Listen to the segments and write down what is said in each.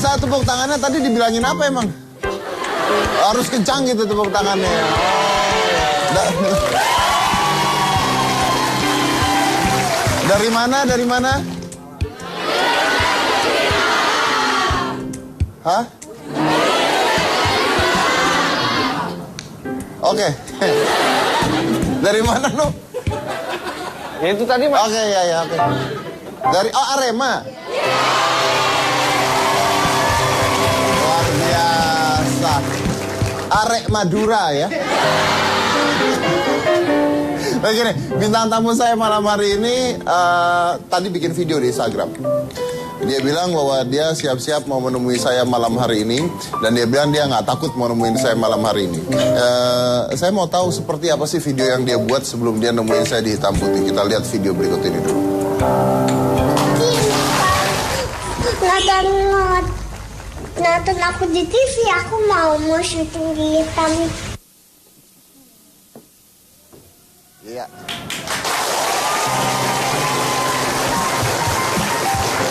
Bisa tepuk tangannya tadi dibilangin apa emang? Harus kencang gitu tepuk tangannya. Dari mana? Dari mana? Hah? Oke. Dari mana, Nu? Ya itu tadi, Mas. Oke, ya, oke. Dari Arema. Luar biasa. Arek Madura ya. Nah gini, bintang tamu saya malam hari ini tadi bikin video di Instagram. Dia bilang bahwa dia siap-siap mau menemui saya malam hari ini. Dan dia bilang dia nggak takut mau nemuin saya malam hari ini. Saya mau tahu seperti apa sih video yang dia buat sebelum dia nemuin saya di Hitam Putih. Kita lihat video berikut ini dulu. Nonton aku di TV, aku mau syuting di Hitam. Iya.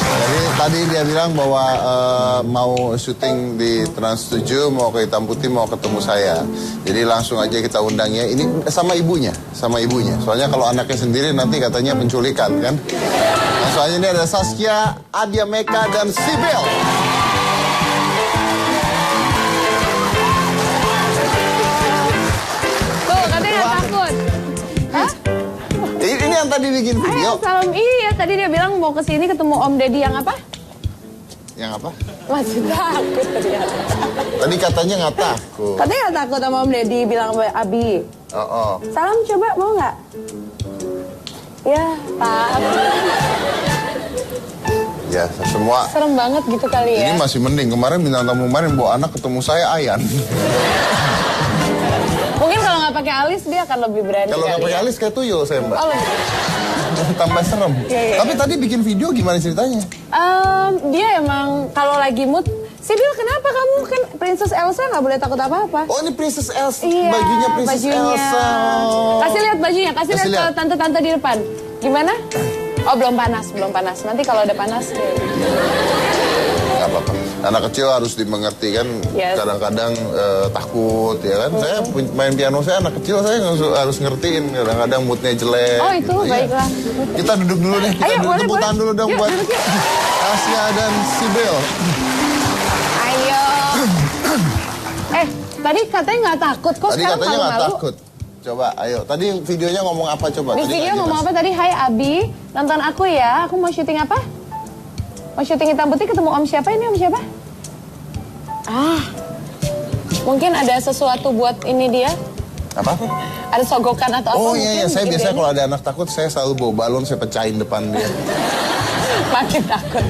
Jadi tadi dia bilang bahwa mau syuting di Trans 7, mau ke Hitam Putih, mau ketemu saya. Jadi langsung aja kita undang ya. Ini sama ibunya, Soalnya kalau anaknya sendiri nanti katanya penculikan kan. Langsung aja ini ada Saskia, Adia Meka, dan Sibyl. Tuh, katanya nggak takut. Hah? Ini yang tadi bikin video. Ayo, salam. Iya, tadi dia bilang mau kesini ketemu Om Deddy yang apa? Yang apa? Masih takut ternyata. Tadi katanya nggak takut. Katanya nggak takut sama Om Deddy, bilang sama Abi. Oh. Salam coba, mau nggak? Ya, takut. Ya, semua. Serem banget gitu kali ya. Ini masih mending. Kemarin bintang tamu kemarin bawa anak ketemu saya Ayan. Mungkin kalau nggak pakai alis dia akan lebih berani. Kalau nggak pakai alis kayak tuyul saya, Mbak. Oh, Tambah serem. Iya. Tapi tadi bikin video gimana ceritanya? Dia emang kalau lagi mood, Sibyl kenapa kamu kan Princess Elsa nggak boleh takut apa-apa? Oh, ini Princess Elsa. Iya, Bajunya Princess Elsa. Oh. Kasih lihat bajunya, kasih lihat ke tante-tante di depan. Gimana? Oh, belum panas. Nanti kalau udah panas. Gak apa-apa. Anak kecil harus dimengerti kan. Yes. Kadang-kadang takut ya kan. Saya main piano saya anak kecil saya harus ngertiin. Kadang-kadang moodnya jelek. Oh itu gitu. baiklah. Kita duduk dulu deh. Kita Ayo, duduk tepuk tangan dulu dong Yuk, buat duduk yuk. Asia dan Sibyl. Ayo. Tadi katanya nggak takut kok. Tadi sekarang katanya nggak malu-malu. takut. Coba, ayo. Tadi videonya ngomong apa coba? Di Tadi video nggak ngomong jelas. apa tadi? Hai Abi, nonton aku ya. Aku mau syuting apa? Mau syuting Hitam Putih ketemu Om siapa ini? Om siapa? Mungkin ada sesuatu buat ini dia. Apa? Ada sogokan atau apa? Oh iya, saya mungkin biasanya idenya. kalau ada anak takut, saya selalu bawa balon, saya pecahin depan dia. Makin takut.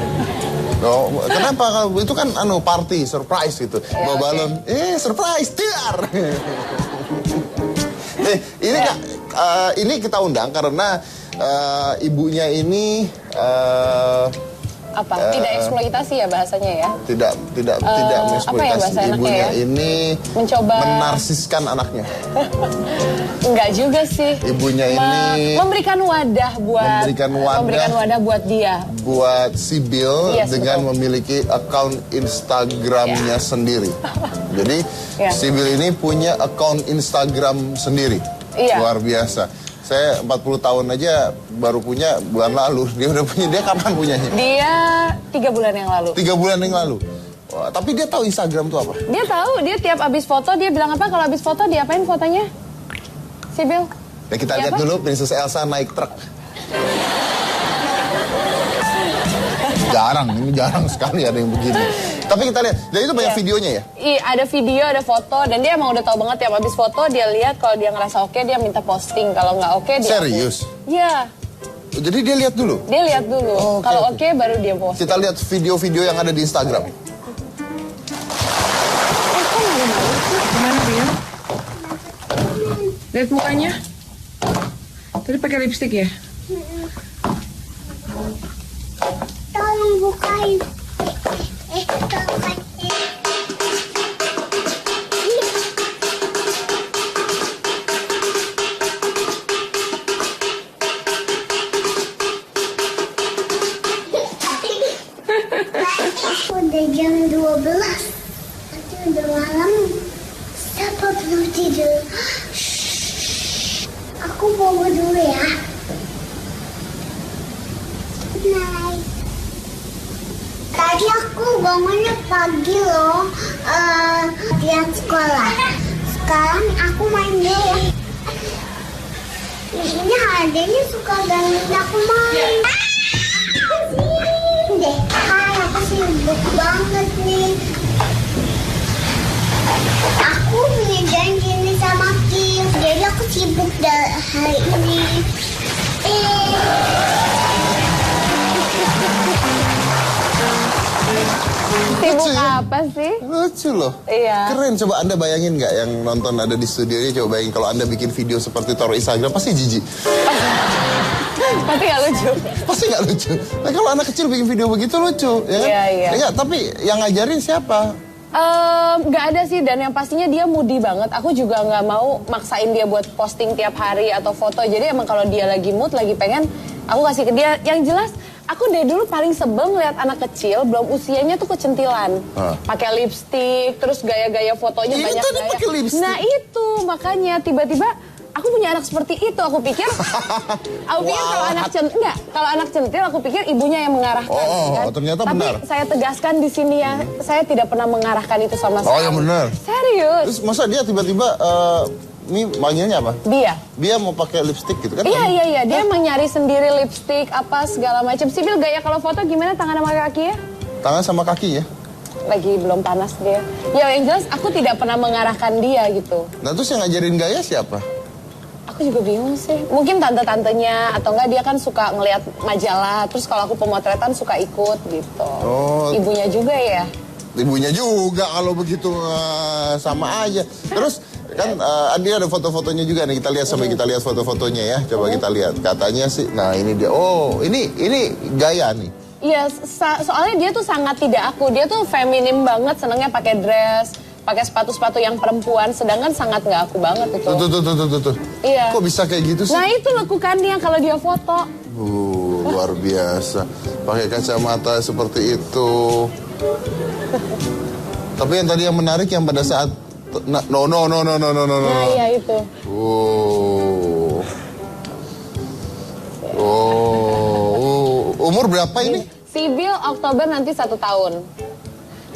Oh, kenapa? Kalau itu kan party, surprise gitu. Ya, Bawa oke. balon, surprise, tiar. Ini kita undang karena ibunya ini Apa? Tidak eksploitasi ya bahasanya ya? tidak apa ya mengeksploitasi. bahasa enaknya Ibunya ya? ini Mencoba menarsiskan anaknya. Enggak juga sih. Ibunya ini memberikan wadah buat dia. buat Sibyl Yes, dengan betul. memiliki akun Instagramnya sendiri. Jadi Ya. Sibyl ini punya akun Instagram sendiri. Iya. Luar biasa. Saya 40 tahun aja baru punya bulan lalu. Dia udah punya. Dia kapan punyanya? Dia 3 bulan yang lalu. 3 bulan yang lalu. Wah, tapi dia tahu Instagram tuh apa? Dia tahu, dia tiap abis foto dia bilang apa? Kalau abis foto diapain fotonya? Sibyl. Ya kita lihat Siapa? dulu Princess Elsa naik truk. Ini jarang sekali ada yang begini. Tapi kita lihat, dan itu banyak Iya. videonya ya? Iya, ada video, ada foto, dan dia emang udah tahu banget tiap abis foto dia lihat kalau dia ngerasa oke dia minta posting, kalau nggak oke dia. Serius? Iya, Jadi dia lihat dulu? dia lihat dulu. Oh, oke, Kalau oke. oke baru dia posting. Kita lihat video-video yang ada di Instagram. Kok malu-malu sih? Gimana dia? Lihat mukanya. Tadi pakai lipstik ya? Tolong bukain. Tolong. Udah jam 2 Aku bobo dulu ya. Night. Tadi aku bangunnya pagi loh. Latihan sekolah. Sekarang aku main dulu. Ini adanya suka gangguin aku main. Deh, aku sibuk banget nih. Aku punya janji nih sama Kim, jadi aku sibuk hari ini. Sibuk apa sih? Lucu loh. Iya. Keren. Coba Anda bayangin nggak yang nonton ada di studionya, coba bayangin kalau Anda bikin video seperti taruh Instagram, pasti jijik. Pasti gak lucu. Pasti nggak lucu. Nah, kalau anak kecil bikin video begitu lucu, ya kan? Iya, iya. Enggak, tapi yang ngajarin siapa? Nggak ada sih, dan yang pastinya dia moody banget. Aku juga nggak mau maksain dia buat posting tiap hari atau foto. Jadi emang kalau dia lagi mood, lagi pengen, aku kasih ke dia. Yang jelas, aku dari dulu paling sebel ngeliat anak kecil, belum usianya tuh kecentilan. Pakai lipstick, terus gaya-gaya fotonya Iya, banyak tadi gaya. pakai lipstick. Nah itu, makanya tiba-tiba aku punya anak seperti itu. Aku pikir kalau anak centil aku pikir ibunya yang mengarahkan. Kan? Ternyata Tapi benar. saya tegaskan di sini ya, saya tidak pernah mengarahkan itu sama sekali. Oh, yang benar. Serius. Terus masa dia tiba-tiba ini manggilnya apa? Dia mau pakai lipstick gitu kan? Iya. Dia emang nyari sendiri lipstick apa segala macam. Sibil gaya kalau foto gimana tangan sama kaki ya? Tangan sama kaki ya? Lagi belum panas dia. Ya yang jelas aku tidak pernah mengarahkan dia gitu. Nah terus yang ngajarin gaya siapa? Aku juga bingung sih. Mungkin tante-tantenya atau enggak dia kan suka ngelihat majalah. Terus kalau aku pemotretan suka ikut gitu. Oh. Ibunya juga ya? Ibunya juga kalau begitu sama aja. Terus kan dia ada foto-fotonya juga nih, kita lihat sampai kita lihat foto-fotonya ya. Coba kita lihat. Katanya sih, nah ini dia. Oh, ini gaya nih. Iya, soalnya dia tuh sangat tidak aku. Dia tuh feminim banget, senangnya pakai dress, pakai sepatu-sepatu yang perempuan, sedangkan sangat nggak aku banget itu. Tuh. Iya. Kok bisa kayak gitu sih? Nah itu lekukannya kalau dia foto. Luar biasa. Pakai kacamata seperti itu. Tapi yang tadi yang menarik yang pada saat no. Nah iya itu. Umur berapa ini? Sibil Oktober nanti 1 tahun.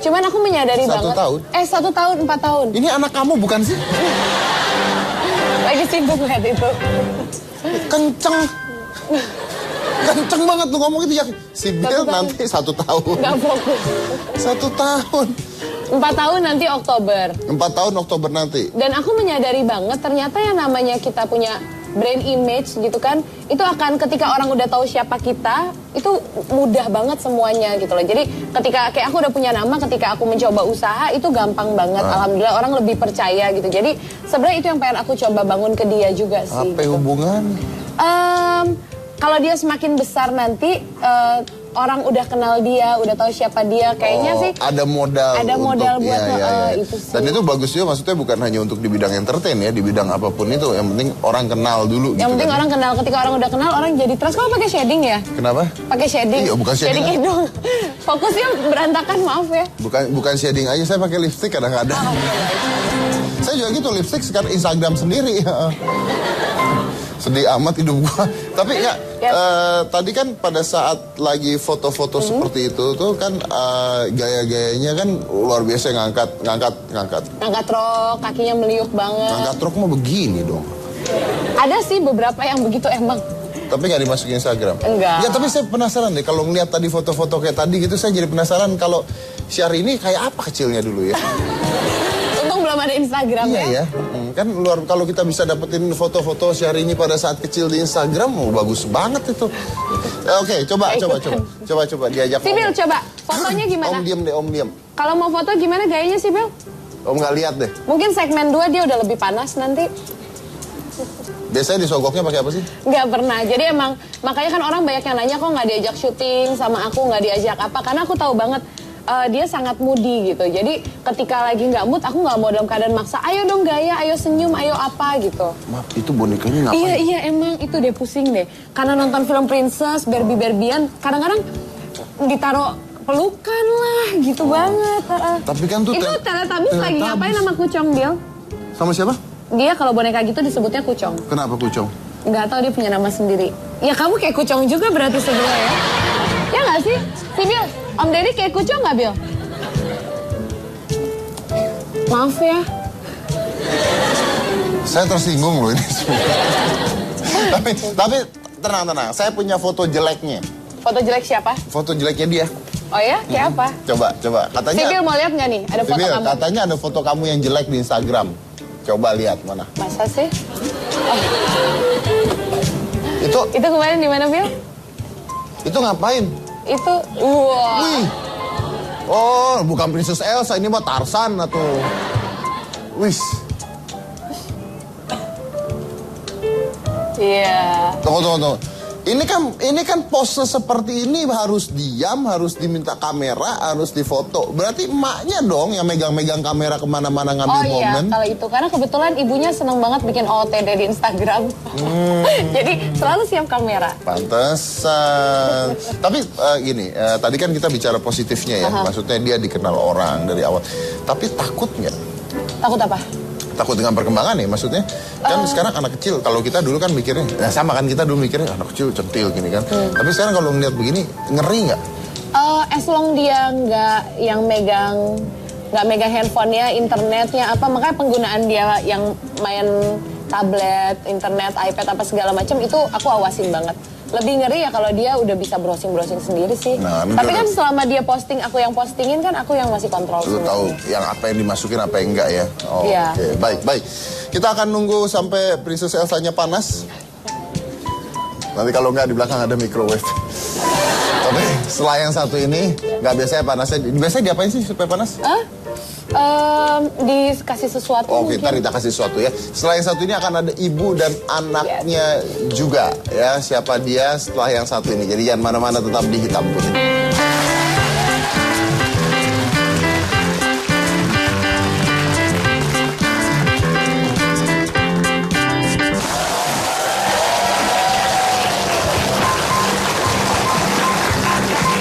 Cuman aku menyadari 1 banget. tahun? 1 tahun, 4 tahun. Ini anak kamu bukan sih? Lagi sibuk lihat itu. Kenceng banget tuh ngomong itu ya. Sibil nanti 1 tahun. Gak fokus. 1 tahun. 4 tahun nanti Oktober. 4 tahun Oktober nanti. Dan aku menyadari banget ternyata yang namanya kita punya brand image gitu kan, itu akan ketika orang udah tahu siapa kita, itu mudah banget semuanya gitu loh. Jadi ketika kayak aku udah punya nama, ketika aku mencoba usaha itu gampang banget. Alhamdulillah orang lebih percaya gitu. Jadi sebenarnya itu yang pengen aku coba bangun ke dia juga sih. Apa gitu. hubungan? Kalau dia semakin besar nanti orang udah kenal dia, udah tahu siapa dia, kayaknya sih ada modal. Ada modal buat itu sih. Dan itu bagus juga, maksudnya bukan hanya untuk di bidang entertain ya, di bidang apapun itu, yang penting orang kenal dulu. Yang gitu penting kan. orang kenal, ketika orang udah kenal orang jadi trust. Kamu pakai shading ya? Kenapa? Pakai shading. Iya, bukan shading. hidung. Fokusnya berantakan, maaf ya. Bukan shading aja, saya pakai lipstick kadang-kadang. Saya juga gitu, lipstick sekarang Instagram sendiri. Sedih amat hidup gua. Tapi ya, tadi kan pada saat lagi foto-foto seperti itu tuh kan gaya-gayanya kan luar biasa, ngangkat. Ngangkat rok, kakinya meliuk banget. Ngangkat rok mah begini dong. Ada sih beberapa yang begitu emang. Tapi nggak dimasukin Instagram? Enggak. Ya tapi saya penasaran deh, kalau ngeliat tadi foto-foto kayak tadi gitu, saya jadi penasaran kalau Syahrini kayak apa kecilnya dulu ya. Untung belum ada Instagram Iya ya. Kan kalau kita bisa dapetin foto-foto Syahrini pada saat kecil di Instagram, bagus banget itu. Oke, coba diajak. Sibil, coba fotonya gimana? Om diam. Kalau mau foto gimana gayanya Sibil? Om nggak lihat deh. Mungkin segmen 2 dia udah lebih panas nanti. Biasanya disogoknya pakai apa sih? Nggak pernah. Jadi emang makanya kan orang banyak yang nanya kok nggak diajak syuting sama aku, nggak diajak apa? Karena aku tahu banget dia sangat moody gitu. Jadi ketika lagi nggak mood, aku nggak mau dalam keadaan maksa. Ayo dong gaya, ayo senyum, ayo apa gitu. Maaf, itu bonekanya ngapain? Iya emang itu deh pusing deh. Karena nonton film princess, Barbie-Barbian, kadang-kadang ditaruh pelukan lah gitu banget. Tapi kan tuh itu Teletubbies lagi ngapain sama Kucong, Bil? Sama siapa? Dia kalau boneka gitu disebutnya Kucong. Kenapa Kucong? Nggak tahu dia punya nama sendiri. Ya kamu kayak kucong juga berarti sebenarnya ya. Ya nggak sih? Si Bill, Om Deddy kayak kucong nggak Bill? Maaf ya. Saya tersinggung loh ini. tapi tenang. Saya punya foto jeleknya. Foto jelek siapa? Foto jeleknya dia. Oh ya? Kayak apa? Coba. Katanya. Si Bill mau lihat nggak nih? Ada foto Bill, kamu? katanya ada foto kamu yang jelek di Instagram. Coba lihat mana. Masa sih? Itu kemarin di mana Bill? Itu ngapain? Itu, wah. Wih. Oh, bukan Princess Elsa, ini mah Tarzan atau. Wih. Iya. Tunggu. Ini kan pose seperti ini harus diam, harus diminta kamera, harus difoto. Berarti emaknya dong yang megang-megang kamera kemana-mana ngambil Oh iya, momen. kalau itu. Karena kebetulan ibunya seneng banget bikin OOTD di Instagram. Jadi selalu siap kamera. Pantesan. Tapi gini, tadi kan kita bicara positifnya ya. Maksudnya dia dikenal orang dari awal. Tapi takut nggak? Takut apa? Takut dengan perkembangan ya maksudnya. Kan sekarang anak kecil, kalau kita dulu kan mikirnya, nah sama kan kita dulu mikirnya anak kecil centil gini kan. Tapi sekarang kalau ngeliat begini, ngeri nggak? As long dia nggak megang handphonenya, internetnya apa, makanya penggunaan dia yang main tablet, internet, iPad apa segala macam itu aku awasin banget. Lebih ngeri ya kalau dia udah bisa browsing sendiri sih. Nah, tapi kan selama dia posting, aku yang postingin kan aku yang masih kontrol. Lu tahu yang apa yang dimasukin apa yang enggak ya. Oh, iya. Oke, baik. Kita akan nunggu sampai Princess Elsa-nya panas. Nanti kalau nggak di belakang ada microwave. Tapi setelah yang satu ini nggak biasanya panasnya. Biasanya diapain sih supaya panas? Dikasih sesuatu. Oke, ntar kita kasih sesuatu ya. Setelah yang satu ini akan ada ibu dan anaknya juga ya. Siapa dia setelah yang satu ini. Jadi jangan mana-mana, tetap di Hitam Putih.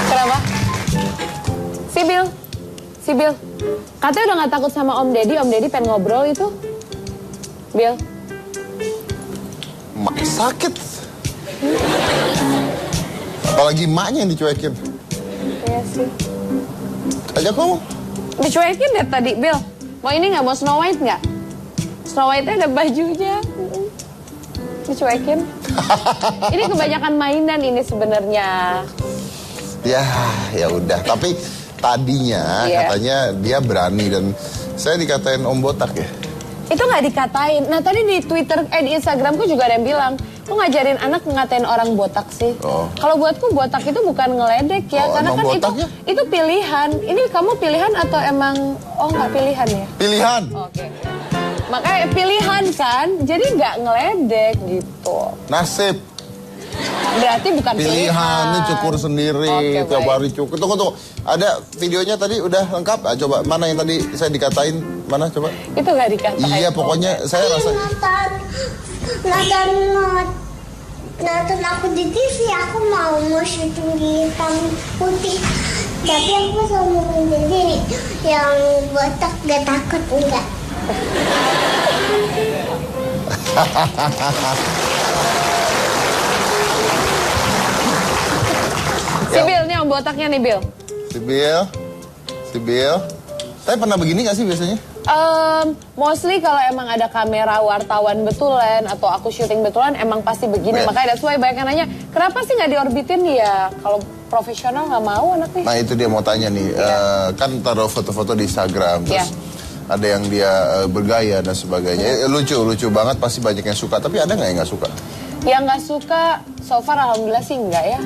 Kenapa? Si Bill. Katanya udah gak takut sama Om Deddy pengen ngobrol itu. Bill. Mak sakit. Apalagi emaknya yang dicuekin. Iya sih. Ajak ngomong. Dicuekin deh tadi, Bill. Mau ini nggak? Mau Snow White nggak? Snow White-nya ada bajunya. Dicuekin. Ini kebanyakan mainan ini sebenarnya. Ya udah. Tapi tadinya katanya dia berani dan saya dikatain Om Botak ya. Itu nggak dikatain. Nah tadi di Twitter, di Instagramku juga ada yang bilang, kok ngajarin anak ngatain orang botak sih? Oh. Kalau buatku botak itu bukan ngeledek ya, Oh, karena emang kan botaknya? itu pilihan. Ini kamu pilihan atau emang nggak pilihan ya? Pilihan. Oke. Makanya pilihan kan, jadi nggak ngeledek gitu. Nasib. Berarti bukan Pilihan, ini cukur sendiri, Oke, tiap baik. hari cukur. Tunggu. Ada videonya tadi udah lengkap? Coba, mana yang tadi saya dikatain? Mana coba? Itu nggak dikatain. Iya, pokoknya saya rasa... Nonton aku di TV, aku mau syuting di Hitam Putih. Tapi aku sama jadi yang botak gak takut enggak. Si Bill, nih om botaknya nih Bill. Si Bill. Tapi pernah begini gak sih biasanya? Mostly kalau emang ada kamera wartawan betulan atau aku syuting betulan emang pasti begini. Makanya that's why banyak yang nanya, kenapa sih nggak diorbitin ya? Kalau profesional nggak mau anaknya. Nah itu dia mau tanya nih, kan taruh foto-foto di Instagram, terus ada yang dia bergaya dan sebagainya. Lucu banget, pasti banyak yang suka. Tapi ada nggak yang nggak suka? Yang nggak suka, so far alhamdulillah sih enggak ya.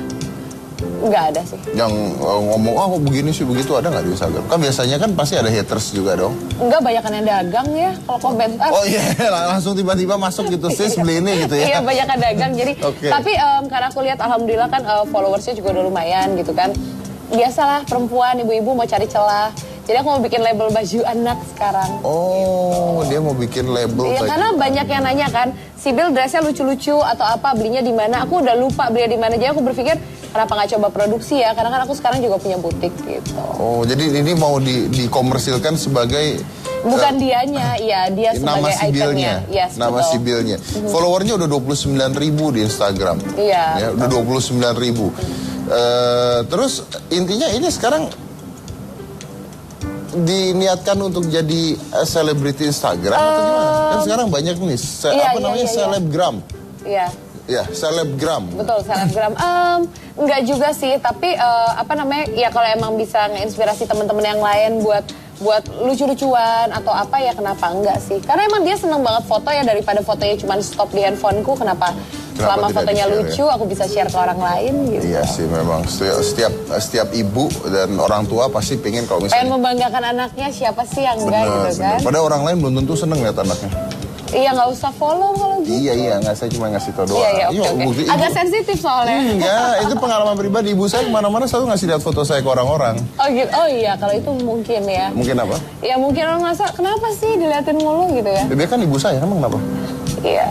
Enggak ada sih. Yang ngomong, kok begini sih, begitu, ada nggak di Instagram? Kan biasanya kan pasti ada haters juga dong. Enggak, banyakan yang dagang ya kalau komentar. Oh iya, langsung tiba-tiba masuk gitu, sis beli ini gitu ya. Iya, banyakan dagang. Jadi, tapi karena aku lihat alhamdulillah kan followersnya juga udah lumayan gitu kan. Biasalah perempuan, ibu-ibu mau cari celah. Jadi aku mau bikin label baju anak sekarang. Oh, dia mau bikin label. Iya, karena banyak yang nanya kan, si Bill dressnya lucu-lucu atau apa, belinya di mana? Aku udah lupa belinya di mana. Jadi aku berpikir kenapa nggak coba produksi ya? Karena kan aku sekarang juga punya butik gitu. Oh, jadi ini mau dikomersilkan sebagai Bukan dianya, iya dia nama sebagai sibilnya. ikonnya. Yes, Nama betul. sibilnya. Followernya udah 29.000 di Instagram. Iya. Ya, udah 29.000. Terus intinya ini sekarang diniatkan untuk jadi selebriti Instagram atau gimana? Kan sekarang banyak nih, apa namanya, selebgram. Iya. Ya, selebgram. Betul, selebgram. Enggak juga sih, tapi apa namanya, ya kalau emang bisa ngeinspirasi teman-teman yang lain buat lucu-lucuan atau apa ya kenapa enggak sih? Karena emang dia seneng banget foto ya, daripada fotonya cuma stop di handphoneku, kenapa selama tidak fotonya di-share, lucu aku bisa share ke orang lain gitu. Iya sih, memang setiap ibu dan orang tua pasti pengen kalau Pengen misalnya membanggakan anaknya, siapa sih yang enggak gitu kan? Padahal orang lain belum tentu seneng lihat anaknya. Iya, nggak usah follow kalau gitu. Iya, nggak, saya cuma ngasih tau doang. Iya, Yuk, oke. bukti, Agak ibu. sensitif soalnya. Enggak, itu pengalaman pribadi. Ibu saya kemana-mana selalu ngasih lihat foto saya ke orang-orang. Oh gitu. Oh iya, kalau itu mungkin ya. Mungkin apa? Ya mungkin orang ngerasa kenapa sih diliatin mulu gitu ya? Dia kan ibu saya, emang kenapa? Iya.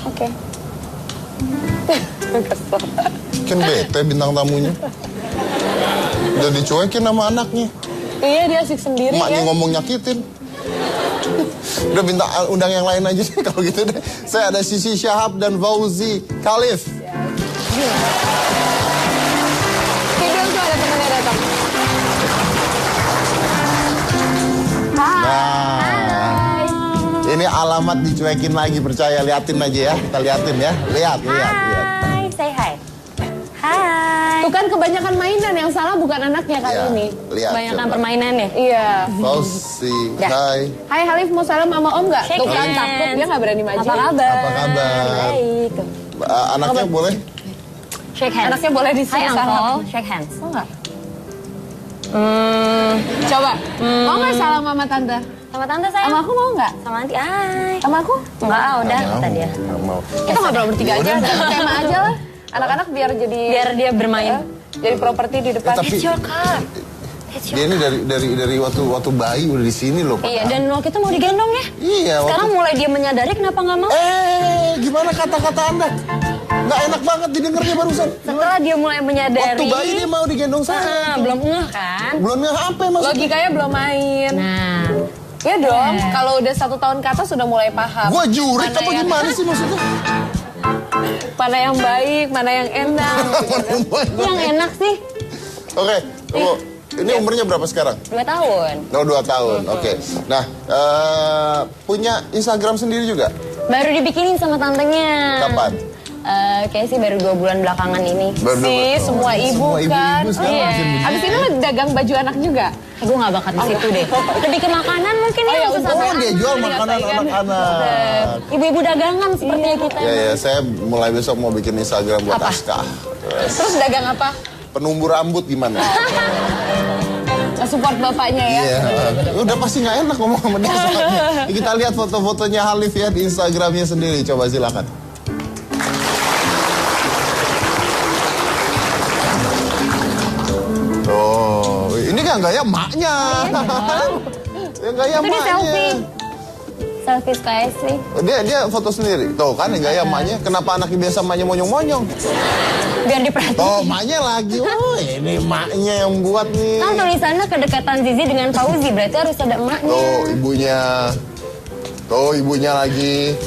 Oke. Kesel. Kan bete bintang tamunya. Udah dicuekin sama anaknya. Iya, dia asik sendiri Emaknya ya. ngomong nyakitin. Udah minta undang yang lain aja sih kalau gitu deh. Saya ada Sisi Syahab dan Fauzi Khalif. Tidur tuh ada temennya datang. Nah, ini alamat dicuekin lagi, percaya, liatin aja ya. Kita liatin ya. Lihat. Hai, say hi. Hai. Tuh kan kebanyakan mainan, yang salah bukan anaknya kali Ya, ini. lihat. Kebanyakan coba. permainan ya? Iya. Fauzi, Ya. hai. Hai Halif, mau salam sama Om nggak? Shake Tuh kan hands. takut, dia nggak berani maju. Apa kabar? Apa kabar? Baik. Anaknya boleh? Shake hands. Anaknya boleh Hai disuruh uncle, salam. shake hands. Mau nggak? Coba. Mau nggak salam sama tante? Sama tante saya. Sama aku mau nggak? Sama nanti. Hai. Sama aku? Enggak, udah Nggak kata mau, dia. nggak mau. Kita ngobrol bertiga aja, satu tema aja lah. Anak-anak biar jadi... Biar dia bermain. Jadi properti di depan. Tapi- It's your car. It's Dia your ini dari waktu bayi udah di sini loh, Pak. Iya, dan waktu itu mau digendong ya. Iya, Sekarang mulai dia menyadari kenapa nggak mau. Gimana kata-kata Anda? Nggak enak banget didengarnya barusan. Setelah dia mulai menyadari. Waktu bayi dia mau digendong saya. Belum ngeh kan? Belum apa maksudnya? Logikanya belum main. Nah, Ya dong, kalau udah 1 tahun ke atas sudah mulai paham. Gua jurik Mana apa yang- gimana sih maksudnya? Mana yang baik, mana yang enak. yang enak sih Oke, tunggu. Ini umurnya berapa sekarang? 2 tahun. Oh, 2 tahun. Oke. Nah, punya Instagram sendiri juga? Baru dibikinin sama tantenya. Kapan? Kayaknya sih baru 2 bulan belakangan ini. Baru Sih, semua ibu semua kan. ibu-ibu sekarang Iya. bikin begitu. Abis ini lo dagang baju anak juga? Gue gak bakat di situ deh. Lebih ke makanan mungkin Oh, ya. ya khusus udah. anak-anak. Dia jual Jadi makanan ngapain? anak-anak. Ibu-ibu dagangan seperti kita. Ya, saya mulai besok mau bikin Instagram buat Apa? Aska. Terus dagang apa? Penumbuh rambut gimana? Support bapaknya ya? Iya, udah pasti nggak enak ngomong sama dia soalnya. Kita lihat foto-fotonya Halif ya di Instagramnya sendiri. Coba silakan. Oh, ini kan gaya emaknya. Yang gaya Itu dia emaknya. selfie. Selfie sekali sih. Dia foto sendiri. Tuh kan yang gaya emaknya. Kenapa anaknya biasa emaknya monyong-monyong? Biar diperhatiin. Tuh emaknya lagi. Oh, ini emaknya yang buat nih. Kan tulisannya kedekatan Zizi dengan Fauzi. Berarti harus ada emaknya. Tuh ibunya. Tuh ibunya lagi.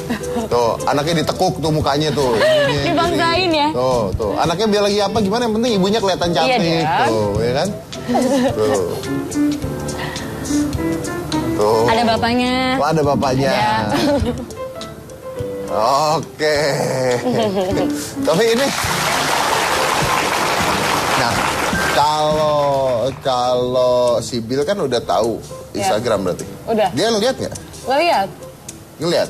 Tuh anaknya ditekuk tuh mukanya tuh. Ibunya Dibanggain gini. ya. Tuh anaknya biar lagi apa gimana yang penting ibunya kelihatan cantik. Iya, Tuh ya kan. Tuh. Tuh. Ada bapaknya. Oh, ada bapaknya. Ada. Oke. Tapi ini. Nah, kalau si Bill kan udah tahu Instagram berarti. Udah. Dia ngeliat nggak? Ngeliat,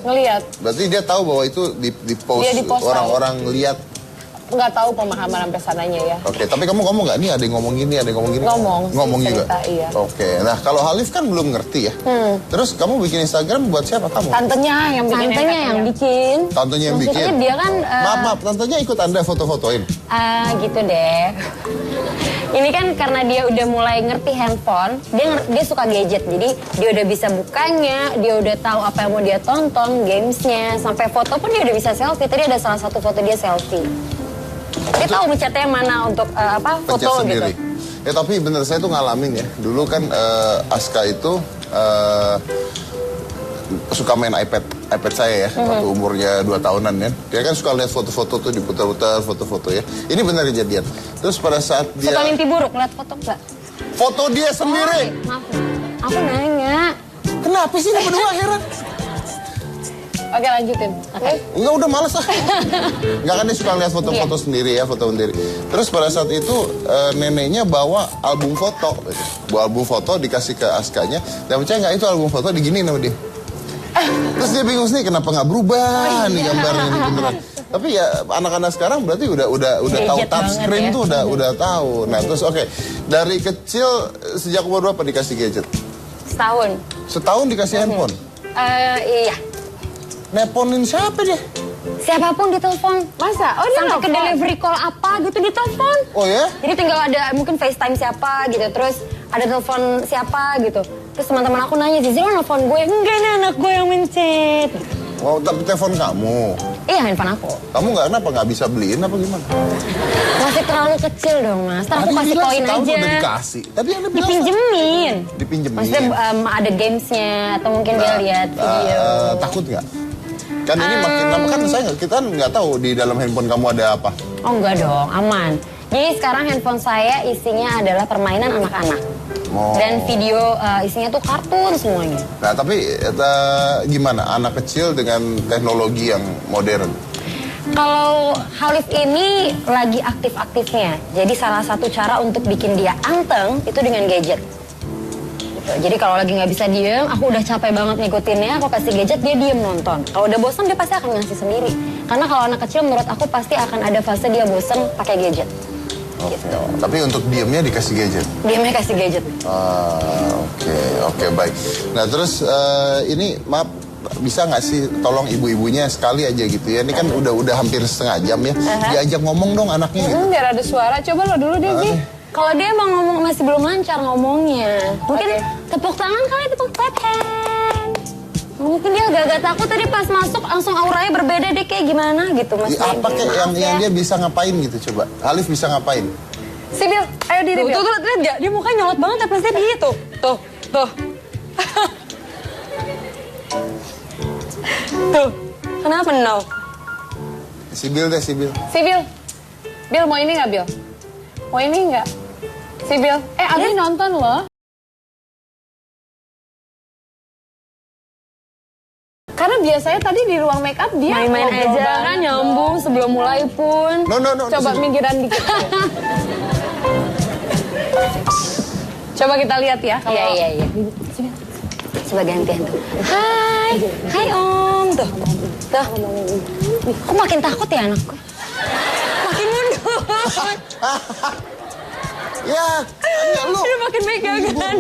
Ngeliat. Berarti dia tahu bahwa itu di post Dia di-post orang-orang lihat. nggak tahu pemahaman sampai sananya ya. Oke, tapi kamu ngomong nggak? Nih ada yang ngomong gini, ada yang ngomong gini. Ngomong cerita, juga. iya. Oke, nah kalau Halif kan belum ngerti ya. Terus kamu bikin Instagram buat siapa kamu? Tantenya yang bikin. Tantenya yang bikin. Tantenya yang Maksudnya bikin. dia kan Maaf, tantenya ikut Anda foto-fotoin. gitu deh. Ini kan karena dia udah mulai ngerti handphone, dia suka gadget, jadi dia udah bisa bukanya, dia udah tahu apa yang mau dia tonton, gamesnya, sampai foto pun dia udah bisa selfie. Tadi ada salah satu foto dia selfie. Dia tahu mencetnya mana untuk Pencet foto sendiri. gitu. Ya tapi bener saya tuh ngalamin ya. Dulu kan Aska itu suka main iPad saya ya, waktu umurnya 2 tahunan ya. Dia kan suka lihat foto-foto tuh, diputar-putar foto-foto ya. Ini benar kejadian. Terus pada saat dia... Suka mimpi buruk, lihat foto nggak? Foto dia sendiri. Maaf, aku nanya. Kenapa sih ini berdua heran? Oke, lanjutin. Oke. Enggak, udah males lah. Enggak, kan dia suka lihat foto-foto sendiri ya, foto sendiri. Terus pada saat itu neneknya bawa album foto. Bawa album foto dikasih ke Askanya. Dan percaya nggak, itu album foto diginiin sama dia. Terus dia bingung nih, kenapa nggak berubah nih gambarnya ini beneran. Tapi ya anak-anak sekarang berarti udah tahu touchscreen ya. tuh udah tahu. Nah terus oke, dari kecil sejak umur berapa dikasih gadget? Setahun. Setahun dikasih handphone. Iya. Nelponin siapa dia? Siapapun ditelepon. Masa? Oh, dia Sampai ke nelfon? delivery call apa gitu ditelepon. Oh ya? Jadi tinggal ada mungkin FaceTime siapa gitu, terus ada telepon siapa gitu. Terus teman-teman aku nanya, Zizi lo nelfon gue? Enggak, ini anak gue yang mencet. Oh, tapi telepon kamu. Iya, handphone aku. Kamu nggak bisa beliin apa gimana? Masih terlalu kecil dong, Mas. Ntar aku Tadi kasih bilang koin setahun aja. udah dikasih. Tadi Anda bilang Dipinjemin. dipinjemin. Maksudnya ada gamesnya atau mungkin dia lihat video. Takut nggak? Kan ini makin lama kan kita nggak tahu di dalam handphone kamu ada apa. Oh enggak dong, aman. Jadi sekarang handphone saya isinya adalah permainan anak-anak. Oh. Dan video isinya tuh kartun semuanya. Nah tapi gimana anak kecil dengan teknologi yang modern? Kalau Halif ini lagi aktif-aktifnya. Jadi salah satu cara untuk bikin dia anteng itu dengan gadget. Gitu. Jadi kalau lagi nggak bisa diem, aku udah capek banget ngikutinnya, aku kasih gadget, dia diem nonton. Kalau udah bosan dia pasti akan ngasih sendiri. Karena kalau anak kecil menurut aku pasti akan ada fase dia bosan pakai gadget. Gitu. Tapi untuk diemnya dikasih gadget? Diemnya kasih gadget. Oke, baik. Nah terus ini maaf, bisa nggak sih tolong ibu-ibunya sekali aja gitu ya? Ini kan udah hampir setengah jam ya. Diajak ngomong dong anaknya gitu. Biar ada suara. Coba lo dulu deh, Zi. Kalau dia emang ngomong masih belum lancar ngomongnya. Mungkin tepuk tangan kali, tepuk clap hand. Mungkin dia agak-agak takut tadi pas masuk langsung auranya berbeda deh kayak gimana gitu Mas. Apa kayak yang dia bisa ngapain gitu coba? Halif bisa ngapain? Sibil, ayo diri, Bil. Tuh, lihat gak? Dia mukanya nyolot banget ya pasti dia tuh. Tuh. Tuh. Kenapa no? Sibil deh, Sibil. Sibil. Bil, mau ini nggak, Bil? Mau ini nggak? Sibil. Abi nonton loh. Karena biasanya tadi di ruang make up dia Main-main ngobrol aja banget kan nyambung dong. sebelum mulai pun. No. Coba Sibil. minggiran dikit. Coba kita lihat ya. Kalau Iya. Coba gantian tuh. Hai Om. Tuh. Kok makin takut ya anakku? Makin mundur. Ya, lu. Dia makin megangan.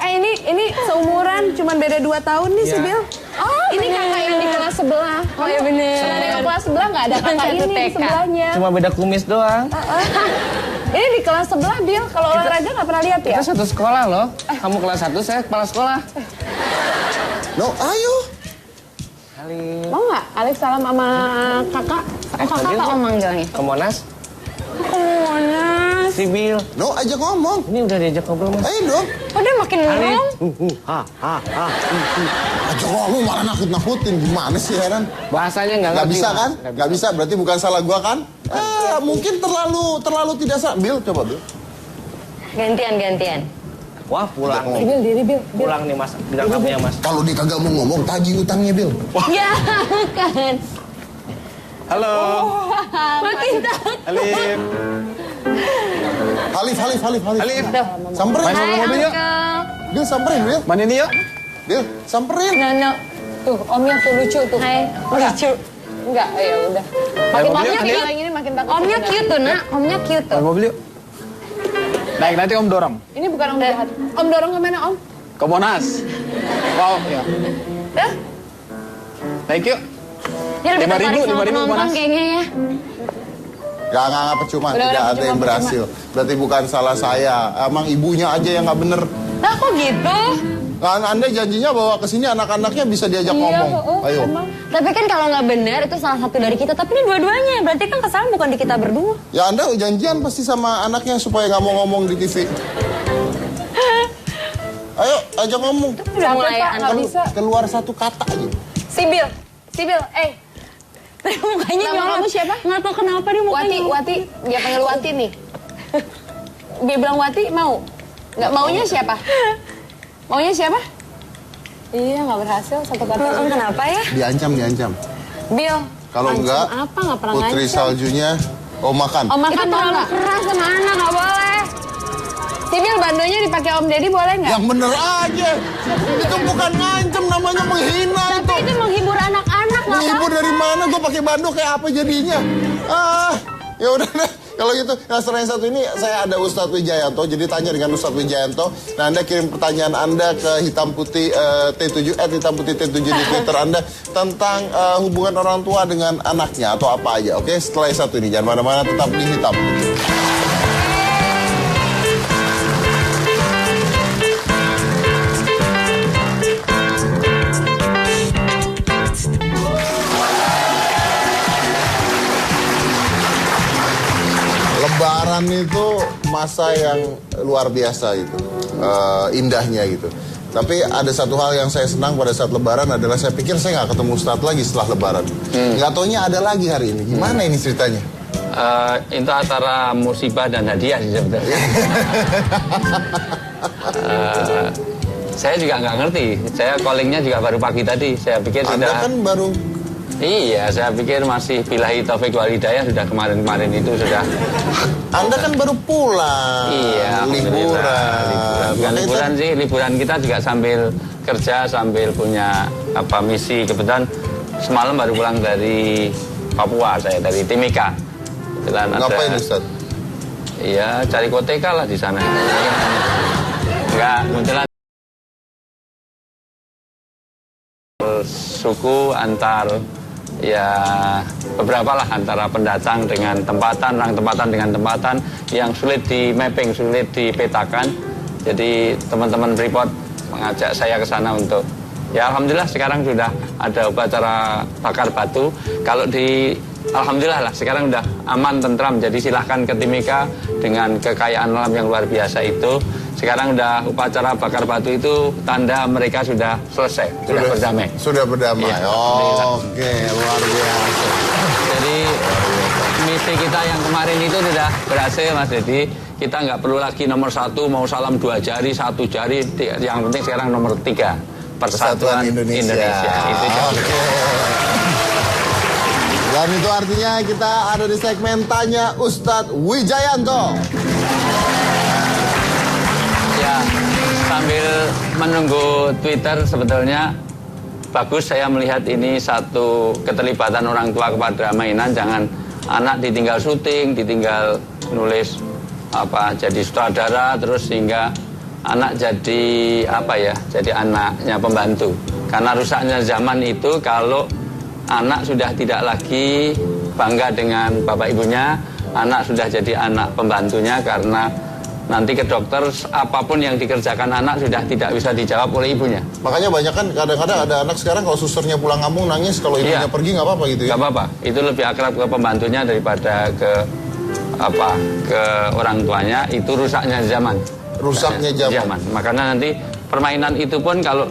ini seumuran, cuman beda 2 tahun nih Sibil. Oh, ini kakak yang di kelas sebelah. Oh ya bener. Yang kelas sebelah nggak ada kakak ini di sebelahnya. Cuma beda kumis doang. Ini di kelas sebelah, Bil. Kalau olahraga nggak pernah lihat ya? Kita satu sekolah loh. Kamu kelas 1, saya kepala sekolah. No, ayo. Kali. Mau nggak? Alif salam sama kakak. Kakak Om manggilnya. Ke Monas. Monas. Sibil. No, ajak ngomong. Ini udah diajak ngobrol mas. Ayo dong. Oh dia makin murung. Ajak ngomong malah nakut-nakutin. Gimana sih heran? Bahasanya nggak Nggak ngerti, bisa Mas. kan? Nggak bisa, berarti bukan salah gua kan? Mungkin terlalu tidak salah. Bil, coba Bil. Gantian. Wah pulang nih. Bil, diri Bil. Pulang nih mas. Bilang kamunya mas. Kalau dia kagak mau ngomong, tagih utangnya Bil. Ya bukan. Halo. Makin takut. Alif. Halif. Alif. Samperin. Main sama mobil yuk. Bil, samperin Bil. Main ini yuk. Bil, samperin. Nanya. Tuh, omnya tuh lucu tuh. Hai. Lucu. Enggak, ya udah. Main Makin mobil omnya yuk. kayak yang ini makin takut. Omnya cute tuh nak. Omnya cute tuh. Main mobil yuk. Naik nanti om dorong. Ini bukan om jahat. Om dorong kemana, Om? Ke Monas. Wow ya. Dah? Naik yuk. Dia lebih 5.000, tertarik sama 5.000 penonton Monas. kayaknya ya. Gak percuma, Udah, tidak ada percuma, yang berhasil. Berarti bukan salah saya. Emang ibunya aja yang nggak bener. Nah kok gitu? Kan Anda janjinya bahwa kesini anak-anaknya bisa diajak ngomong. Ayo. Emang. Tapi kan kalau nggak benar itu salah satu dari kita. Tapi ini dua-duanya. Berarti kan kesalahan bukan di kita berdua. Ya Anda janjian pasti sama anaknya supaya nggak mau ngomong di TV. Ayo. Ajak ngomong. Udah mulai nggak bisa. Keluar satu kata aja. Sibil, mukanya Nama kamu siapa? Nggak tahu kenapa dia mukanya. Wati, dia panggil Wati nih. Dia bilang Wati mau. Nggak maunya siapa? Maunya siapa? Iya, nggak berhasil satu kata. Kenapa ya? Diancam. Bill. Kalau ngancam enggak, apa? Nggak pernah putri ngancam. saljunya, makan. Om makan Itu mau terlalu nggak? keras sama anak, nggak boleh. Sibil, bandonya dipakai Om Deddy boleh nggak? Yang bener aja. Itu bukan ngancem, namanya menghina itu. Itu menghibur anak-anak, nggak Menghibur dari mana? Gue pakai bando kayak apa jadinya? Ya udah deh. Kalau gitu, nah selain satu ini saya ada Ustadz Wijayanto. Jadi tanya dengan Ustadz Wijayanto. Nah Anda kirim pertanyaan Anda ke hitam putih T7 hitam putih T7 di Twitter Anda tentang hubungan orang tua dengan anaknya atau apa aja. Oke, setelah yang satu ini jangan mana-mana, tetap di hitam putih. Lebaran itu masa yang luar biasa gitu, indahnya gitu. Tapi ada satu hal yang saya senang pada saat Lebaran adalah saya pikir saya nggak ketemu Ustadz lagi setelah Lebaran. Nggak taunya ada lagi hari ini. Gimana ini ceritanya? Itu antara musibah dan hadiah sih sebenarnya. Saya juga nggak ngerti. Saya callingnya juga baru pagi tadi. Saya pikir Anda sudah. kan baru. Iya, saya pikir masih billahi taufik wal hidayah sudah kemarin itu sudah. Anda kan baru pulang. Iya, liburan. Bukan liburan sih, liburan kita juga sambil kerja, sambil punya misi. Kebetulan semalam baru pulang dari Papua, saya dari Timika. Kebetulan Ngapain Ustaz? Iya, cari koteka lah di sana. Enggak, kebetulan suku antar beberapa lah antara pendatang dengan tempatan, orang tempatan dengan tempatan yang sulit di mapping, sulit dipetakan. Jadi teman-teman Freeport mengajak saya ke sana untuk alhamdulillah sekarang sudah ada upacara bakar batu. Kalau alhamdulillah lah sekarang sudah aman, tentram. Jadi silahkan ke Timika dengan kekayaan alam yang luar biasa itu. Sekarang udah upacara bakar batu itu tanda mereka sudah selesai, sudah berdamai. Sudah berdamai. Ya, Oke, luar biasa. Jadi misi kita yang kemarin itu sudah berhasil, Mas Deddy. Kita nggak perlu lagi nomor 1 mau salam 2 jari, 1 jari. Yang penting sekarang nomor 3 Persatuan Indonesia. Itu Oke. Dan itu artinya kita ada di segmen Tanya Ustadz Wijayanto. Ya, sambil menunggu Twitter sebetulnya bagus saya melihat ini satu keterlibatan orang tua kepada mainan. Jangan anak ditinggal syuting, ditinggal nulis jadi sutradara terus sehingga anak jadi jadi anaknya pembantu. Karena rusaknya zaman itu kalau anak sudah tidak lagi bangga dengan bapak ibunya, anak sudah jadi anak pembantunya karena nanti ke dokter apapun yang dikerjakan anak sudah tidak bisa dijawab oleh ibunya. Makanya banyak kan kadang-kadang ada anak sekarang kalau susternya pulang kampung nangis, kalau ibunya pergi nggak apa-apa gitu ya? Nggak apa-apa, itu lebih akrab ke pembantunya daripada ke orang tuanya. Itu rusaknya zaman. Rusaknya zaman. Makanya nanti permainan itu pun kalau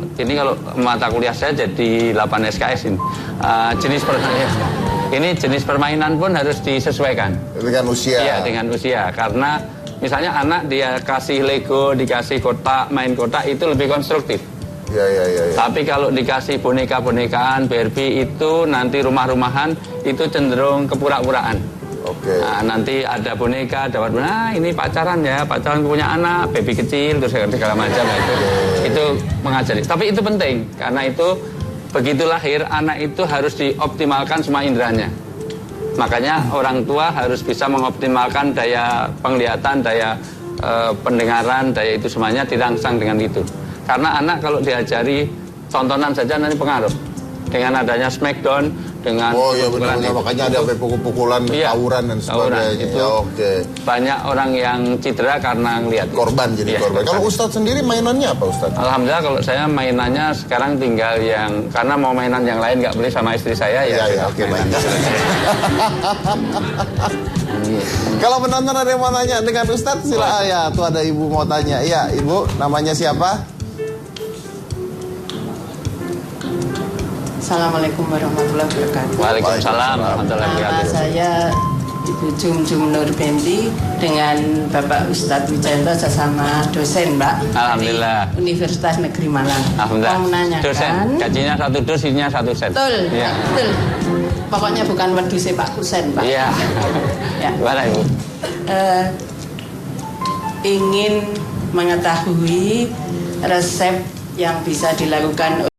mata kuliah saya jadi 8 SKS ini. Jenis permainan pun harus disesuaikan. Dengan usia. Iya, dengan usia. Karena misalnya anak dia kasih Lego, dikasih kotak, main kotak itu lebih konstruktif. Iya. Tapi kalau dikasih boneka-bonekaan, Barbie itu nanti rumah-rumahan itu cenderung kepura-puraan. Oke. Nah, nanti ada boneka, ini pacaran punya anak, baby kecil, terus segala macam itu mengajari. Tapi itu penting karena itu begitu lahir anak itu harus dioptimalkan semua inderanya. Makanya orang tua harus bisa mengoptimalkan daya penglihatan, daya pendengaran, daya itu semuanya dirangsang dengan itu. Karena anak kalau diajari tontonan saja nanti pengaruh. Dengan adanya Smackdown, dengan benar, makanya ada pukul-pukulan, tawuran dan sebagainya. Itu banyak orang yang cedera karena ngelihat korban. Kalau Ustadz sendiri mainannya apa Ustadz? Alhamdulillah kalau saya mainannya sekarang tinggal karena mau mainan yang lain nggak boleh sama istri saya Oke, baik. Kalau penonton ada yang mau tanya dengan Ustadz silakan. Ya, tuh ada ibu mau tanya. Iya, ibu namanya siapa? Assalamualaikum warahmatullahi wabarakatuh. Waalaikumsalam warahmatullahi Nama wabarakatuh. saya Ibu Jum Nur Benti dengan Bapak Ustadz Wijayanto sesama dosen, Mbak. Alhamdulillah. Dari Universitas Negeri Malang. Alhamdulillah. Mau menanyakan. Dosen, gajinya 1 dus, isinya 1 sen. Betul, Iya. betul. Pokoknya bukan weduse Pak Kusen, Pak. Iya. Ya. Gimana Ibu? Ingin mengetahui resep yang bisa dilakukan.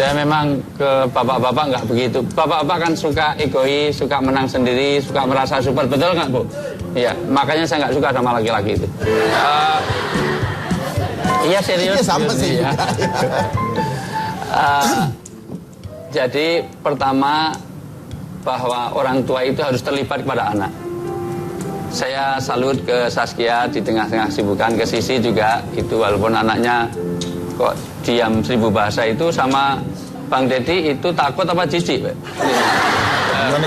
Saya memang ke bapak-bapak nggak begitu. Bapak-bapak kan suka egois, suka menang sendiri, suka merasa super. Betul nggak, Bu? Iya, makanya saya nggak suka sama laki-laki itu. Iya serius. Ini sama sih. Ya. Jadi pertama bahwa orang tua itu harus terlibat kepada anak. Saya salut ke Saskia di tengah-tengah kesibukan, ke Sisi juga itu walaupun anaknya kok diam 1000 bahasa itu sama Bang Deddy itu takut apa jijik, Pak?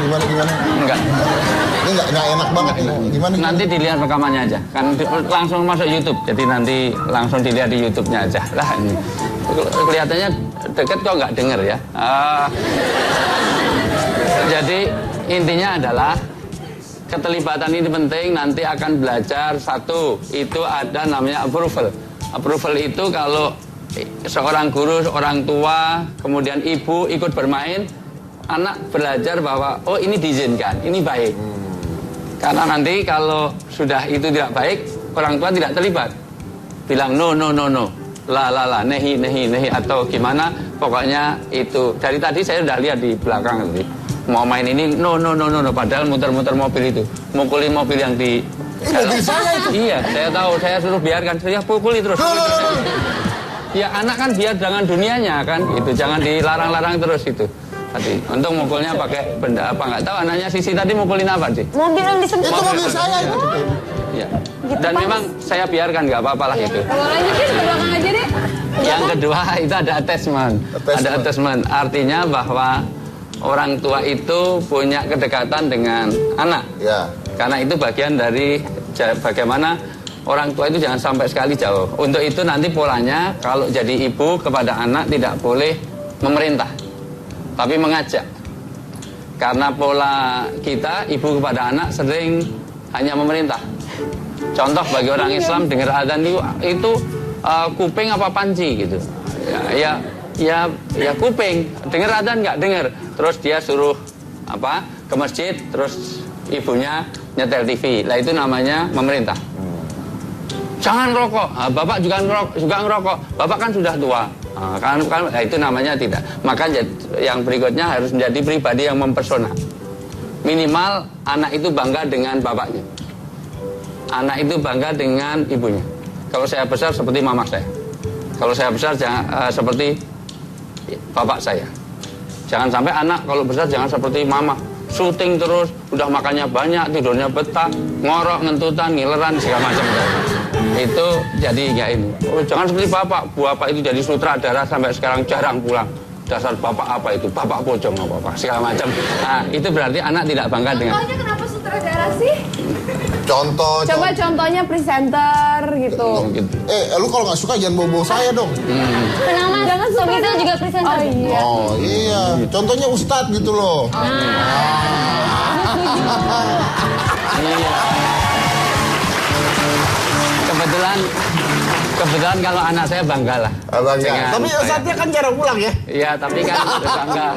Gimana? Enggak. Ini nggak enak banget ini. Gimana? Nanti dilihat rekamannya aja. Kan langsung masuk YouTube. Jadi nanti langsung dilihat di YouTube-nya aja. Lah ini. Kelihatannya deket kok nggak denger ya. Jadi intinya adalah keterlibatan ini penting. Nanti akan belajar satu. Itu ada namanya approval. Approval itu kalau seorang guru, orang tua, kemudian ibu ikut bermain, anak belajar bahwa oh ini diizinkan, ini baik. Karena nanti kalau sudah itu tidak baik, orang tua tidak terlibat. Bilang no, la, nehi, atau gimana, pokoknya itu. Dari tadi saya sudah lihat di belakang tadi. Mau main ini, no, padahal muter-muter mobil itu. Mukulin mobil yang di... mobil saya itu. Iya, saya tahu, saya suruh biarkan, saya pukuli terus. Ya anak kan biar dengan dunianya kan, itu jangan dilarang-larang terus itu. Tadi, untung mukulnya pakai benda apa nggak tahu. Anaknya Sisi tadi mukulin apa sih? Mobil yang disentuh. Itu mobil saya itu. Ya. Dan memang saya biarkan nggak apa-apa lah itu. Kalau lanjutin ke belakang aja deh. Yang kedua itu ada attachment. Ada attachment. Artinya bahwa orang tua itu punya kedekatan dengan anak. Ya. Karena itu bagian dari bagaimana orang tua itu jangan sampai sekali jauh. Untuk itu nanti polanya kalau jadi ibu kepada anak tidak boleh memerintah, tapi mengajak. Karena pola kita ibu kepada anak sering hanya memerintah. Contoh bagi orang Islam dengar adzan itu kuping apa panci gitu. Ya kuping. Dengar adzan nggak dengar. Terus dia suruh ke masjid, terus ibunya nyetel TV. Lah itu namanya memerintah. Jangan rokok. Bapak juga ngerokok. Bapak kan sudah tua. Itu namanya tidak. Maka yang berikutnya harus menjadi pribadi yang mempesona. Minimal anak itu bangga dengan bapaknya. Anak itu bangga dengan ibunya. Kalau saya besar seperti mama saya. Kalau saya besar seperti bapak saya. Jangan sampai anak kalau besar jangan seperti mama. Syuting terus, udah makannya banyak, tidurnya betah, ngorok, ngentutan, ngileran, segala macam. Itu jadi nggak ini. Oh, jangan seperti bapak itu jadi sutradara sampai sekarang jarang pulang. Dasar bapak apa itu? Bapak pocong apa segala macam. Nah, itu berarti anak tidak bangga dengan. Contohnya kenapa sutradara sih? Contoh. Coba contohnya presenter gitu. Lu kalau nggak suka jangan bawa saya dong. Kenapa? Jangan Sobita juga presenter. Oh iya. Oh iya. Contohnya Ustadz gitu loh. Iya. Kebetulan kalau anak saya bangga lah. Bangga. Tapi Ustadznya kan jarang pulang ya. Iya, tapi kan bangga.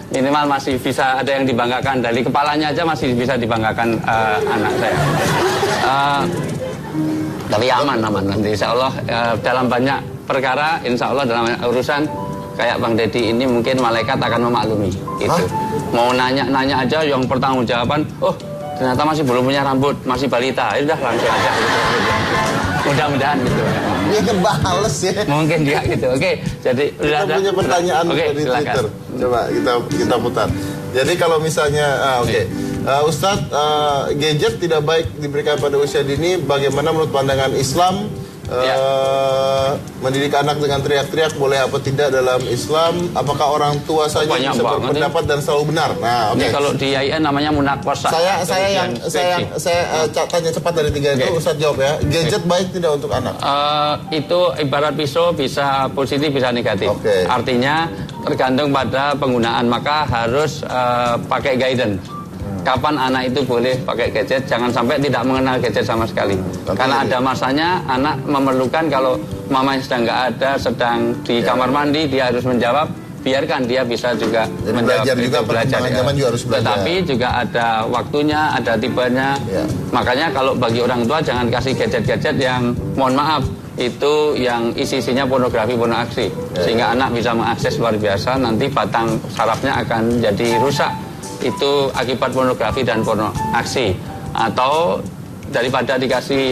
Minimal masih bisa ada yang dibanggakan. Dari kepalanya aja masih bisa dibanggakan anak saya. Tapi aman nanti insya Allah dalam banyak perkara, insya Allah dalam urusan kayak Bang Deddy ini mungkin malaikat akan memaklumi. Itu. Mau nanya aja yang pertanggungjawaban, ternyata masih belum punya rambut, masih balita, ya udah langsung aja gitu. Mudah-mudahan gitu. Dia kan bales ya. Mungkin dia gitu. Oke, jadi Kita punya pertanyaan dari Twitter. Coba kita putar. Jadi kalau misalnya, Ustadz, gadget tidak baik diberikan pada usia dini. Bagaimana menurut pandangan Islam? Mendidik anak dengan teriak-teriak boleh apa tidak dalam Islam? Apakah orang tua saja Banyak bisa berpendapat dan selalu benar? Nah, Ini kalau di IAIN namanya munakosah. Saya tanya cepat dari 3 itu, Ustadz jawab ya. Gadget baik tidak untuk anak? Itu ibarat pisau, bisa positif bisa negatif. Artinya tergantung pada penggunaan, maka harus pakai guidance. Kapan anak itu boleh pakai gadget, jangan sampai tidak mengenal gadget sama sekali. Karena ada masanya anak memerlukan, kalau mamanya sedang nggak ada, sedang di kamar mandi, dia harus menjawab, biarkan dia bisa juga menjawab. Belajar juga, perkembangan zaman juga harus belajar. Tetapi juga ada waktunya, ada tipenya. Makanya kalau bagi orang tua jangan kasih gadget-gadget yang, mohon maaf, itu yang isi-isinya pornografi, pornoaksi. Sehingga anak bisa mengakses luar biasa, nanti batang sarafnya akan jadi rusak. Itu akibat pornografi dan porno aksi. Atau daripada dikasih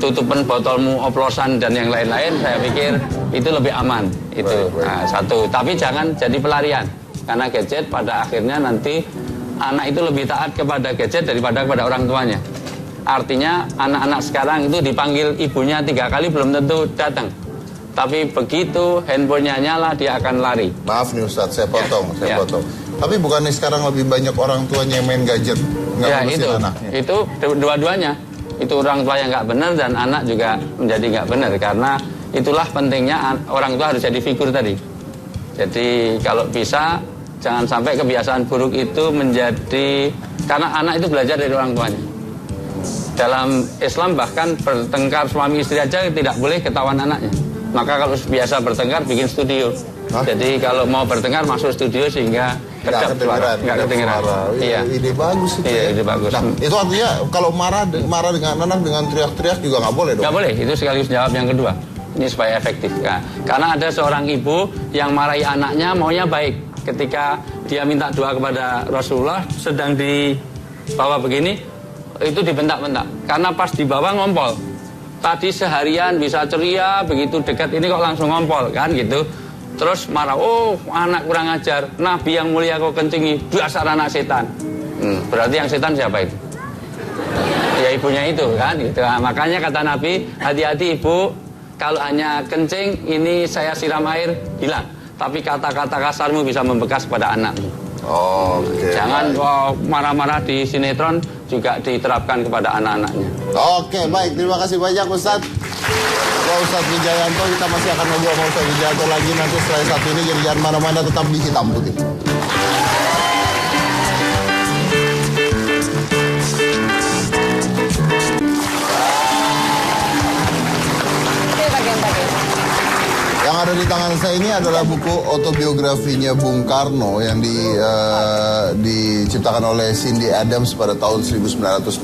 tutupan botolmu oplosan dan yang lain-lain, saya pikir itu lebih aman. Itu satu. Tapi jangan jadi pelarian, karena gadget pada akhirnya nanti anak itu lebih taat kepada gadget daripada kepada orang tuanya. Artinya anak-anak sekarang itu dipanggil ibunya 3 kali belum tentu datang. Tapi begitu handphonenya nyala, dia akan lari. Maaf nih Ustadz, saya potong. Tapi bukannya sekarang lebih banyak orang tuanya yang main gadget, nggak ngurusin anaknya? Itu dua-duanya. Itu orang tua yang nggak benar dan anak juga menjadi nggak benar. Karena itulah pentingnya orang tua harus jadi figur tadi. Jadi kalau bisa, jangan sampai kebiasaan buruk itu menjadi, karena anak itu belajar dari orang tuanya. Dalam Islam bahkan bertengkar suami istri aja tidak boleh ketahuan anaknya. Maka kalau biasa bertengkar, bikin studio. Jadi kalau mau bertengkar, masuk studio sehingga kedap suara, nggak kedengeran. Iya. Ide bagus itu. Iya, ide bagus. Nah, itu artinya kalau marah dengan anak dengan teriak-teriak juga nggak boleh dong? Nggak boleh, itu sekaligus jawab yang kedua. Ini supaya efektif. Nah, karena ada seorang ibu yang marahi anaknya maunya baik. Ketika dia minta doa kepada Rasulullah, sedang di bawah begini, itu dibentak-bentak. Karena pas di bawah ngompol. Tadi seharian bisa ceria, begitu dekat ini kok langsung ngompol, kan gitu. Terus marah, oh anak kurang ajar, Nabi yang mulia kau kencingi, dasar anak setan. Berarti yang setan siapa itu? Ya ibunya itu, kan gitu. Nah, makanya kata Nabi, hati-hati ibu, kalau hanya kencing, ini saya siram air, hilang. Tapi kata-kata kasarmu bisa membekas pada anakmu. Jangan marah-marah di sinetron juga diterapkan kepada anak-anaknya. Oke, baik. Terima kasih banyak Ustadz. Pak Ustadz Wijayanto, kita masih akan ngobrol sama Ustadz Wijayanto lagi nanti setelah satu ini. Jadi jangan mana-mana, tetap di Hitam Putih. Yang ada di tangan saya ini adalah buku autobiografinya Bung Karno yang diciptakan oleh Cindy Adams pada tahun 1966.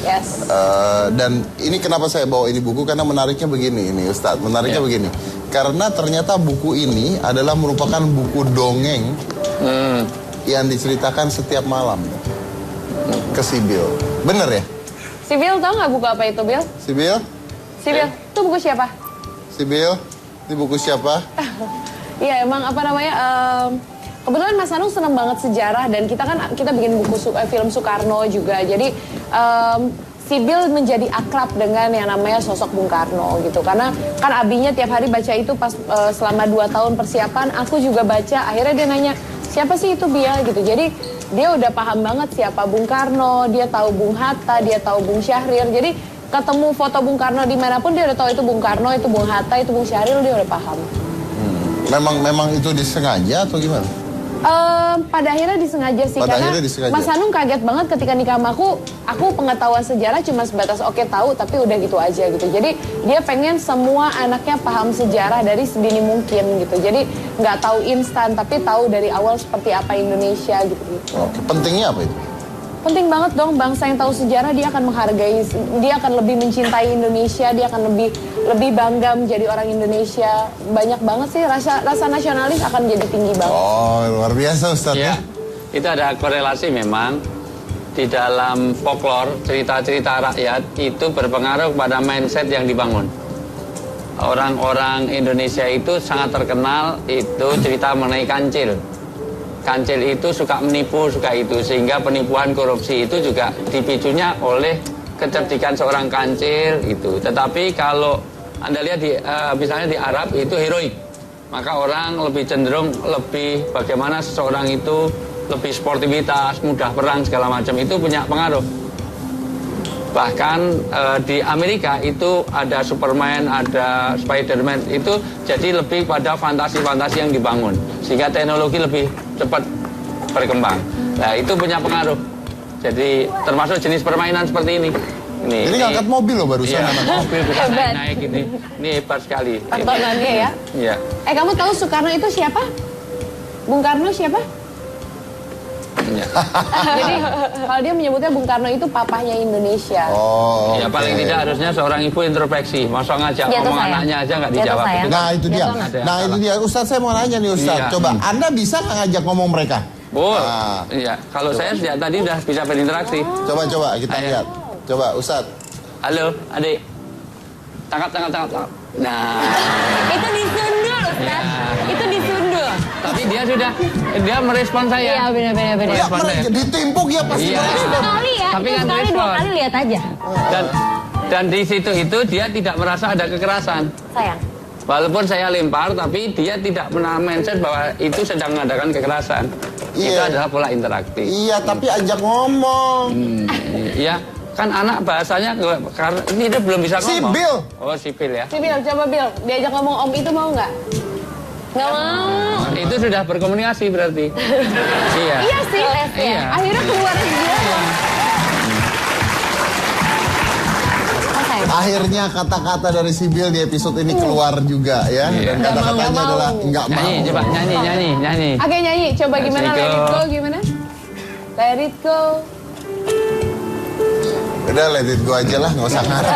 Yes. Dan ini kenapa saya bawa ini buku, karena menariknya begini ini Ustadz, menariknya begini. Karena ternyata buku ini adalah merupakan buku dongeng yang diceritakan setiap malam ke Sibil. Bener ya? Sibil tahu nggak buku apa itu, Bil? Sibil? Sibil, itu buku siapa? Sibil? Ini buku siapa? Iya, emang apa namanya? Kebetulan Mas Anung senang banget sejarah dan kita bikin buku film Soekarno juga. Jadi Sibil menjadi akrab dengan yang namanya sosok Bung Karno gitu. Karena kan abinya tiap hari baca itu pas selama 2 tahun persiapan. Aku juga baca. Akhirnya dia nanya, siapa sih itu Bia gitu. Jadi dia udah paham banget siapa Bung Karno. Dia tahu Bung Hatta, dia tahu Bung Syahrir. Jadi ketemu foto Bung Karno dimanapun dia udah tahu itu Bung Karno, itu Bung Hatta, itu Bung Syahrir, dia udah paham. Memang itu disengaja atau gimana? Pada akhirnya disengaja sih, karena Mas Anung kaget banget ketika nikah sama aku pengetahuan sejarah cuma sebatas tahu, tapi udah gitu aja gitu. Jadi dia pengen semua anaknya paham sejarah dari sedini mungkin gitu. Jadi nggak tahu instan, tapi tahu dari awal seperti apa Indonesia gitu. Oke, pentingnya apa itu? Penting banget dong, bangsa yang tahu sejarah dia akan menghargai, dia akan lebih mencintai Indonesia, dia akan lebih bangga menjadi orang Indonesia. Banyak banget sih rasa nasionalis akan jadi tinggi banget. Oh, luar biasa Ustadz ya. itu ada korelasi memang di dalam folklore, cerita-cerita rakyat itu berpengaruh pada mindset yang dibangun. Orang-orang Indonesia itu sangat terkenal itu cerita mengenai kancil. Kancil itu suka menipu, suka itu, sehingga penipuan korupsi itu juga dipicunya oleh kecerdikan seorang kancil itu. Tetapi kalau Anda lihat misalnya di Arab itu heroik, maka orang lebih cenderung lebih bagaimana seseorang itu lebih sportivitas, mudah perang segala macam, itu punya pengaruh. Bahkan di Amerika itu ada Superman, ada Spiderman, itu jadi lebih pada fantasi-fantasi yang dibangun, sehingga teknologi lebih cepat berkembang. Nah itu punya pengaruh. Jadi termasuk jenis permainan seperti ini. Ini ngangkat mobil loh barusan. Iya, mobil bisa naik ini. Ini hebat sekali. Tontonannya ya. Iya. Kamu tahu Soekarno itu siapa? Bung Karno siapa? Iya. Jadi kalau dia menyebutnya Bung Karno itu papahnya Indonesia. Oh. Ya paling tidak harusnya seorang ibu introspeksi. Masa ngajak ngomong anaknya aja nggak dijawab. Nah itu dia. Nah itu dia. Ustadz saya mau nanya nih Ustadz. Iya. Coba Anda bisa nggak ngajak ngomong mereka? Boleh. Iya. Kalau saya sejak tadi udah bisa berinteraksi. Coba kita lihat. Coba Ustadz. Halo adik. Tangkap. Nah. Itu disundul, Ustaz. Ya. Itu disundul. Tapi dia merespon saya. Iya, benar. Ya mereka ditimpuk ya pasti Iya. merespon. Sekali ya, Tapi itu kan sekali 2 respon. kali lihat aja. Dan di situ itu dia tidak merasa ada kekerasan. Sayang. Walaupun saya lempar, tapi dia tidak pernah mindset bahwa itu sedang mengadakan kekerasan. Itu Iya. adalah pola interaktif. Iya tapi ajak ngomong. Iya, kan anak bahasanya karena ini dia belum bisa ngomong. Sibil. Oh, sipil ya. Si Bill, coba Bill, diajak ngomong Om itu mau nggak? Nggak mau. Itu sudah berkomunikasi berarti. Iya. Iya sih. Iya. Akhirnya keluar dia. Akhirnya kata-kata dari Sibil di episode ini keluar juga ya. Iya. Dan kata-katanya adalah nggak mau. Nyanyi, coba nyanyi. Oke nyanyi, coba gimana Let's Let It Go. Go gimana? Let It Go. Udah let it go aja lah, nggak usah ngarep.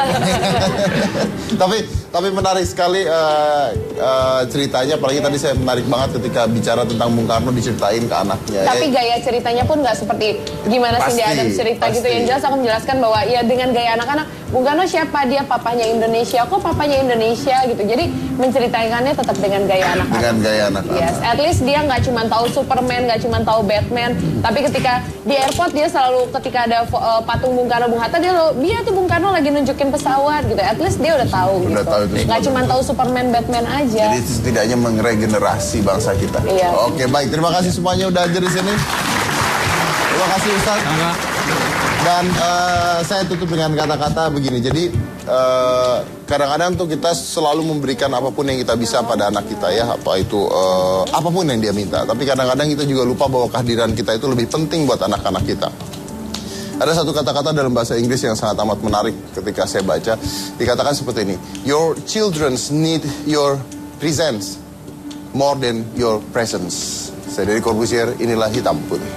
tapi menarik sekali ceritanya. Apalagi tadi saya menarik banget ketika bicara tentang Bung Karno diceritain ke anaknya. Tapi gaya ceritanya pun nggak seperti gimana Pasti, sih dia ada cerita gitu. pasti. Yang jelas aku menjelaskan bahwa ya dengan gaya anak-anak, Bung Karno siapa? Dia papanya Indonesia. Kok papanya Indonesia gitu. Jadi menceritakannya tetap dengan gaya anak-anak. Dengan gaya anak-anak. Yes, at least dia nggak cuma tahu Superman, nggak cuma tahu Batman, tapi ketika di airport dia selalu ketika ada patung Bung Karno, Bung Hatta, dia tuh Bung Karno lagi nunjukin pesawat gitu. At least dia udah tahu Udah gitu. tahu itu Nggak semua. cuma tahu Superman, Batman aja. Jadi setidaknya meregenerasi bangsa kita. Iya. Oke baik, terima kasih semuanya udah hadir di sini. Terima kasih Ustaz. Dan saya tutup dengan kata-kata begini. Jadi kadang-kadang tuh kita selalu memberikan apapun yang kita bisa pada anak kita ya, apa itu apapun yang dia minta. Tapi kadang-kadang kita juga lupa bahwa kehadiran kita itu lebih penting buat anak-anak kita. Ada satu kata-kata dalam bahasa Inggris yang sangat amat menarik ketika saya baca. Dikatakan seperti ini. Your children need your presence more than your presence. Saya dari Corbusier, inilah Hitam Putih.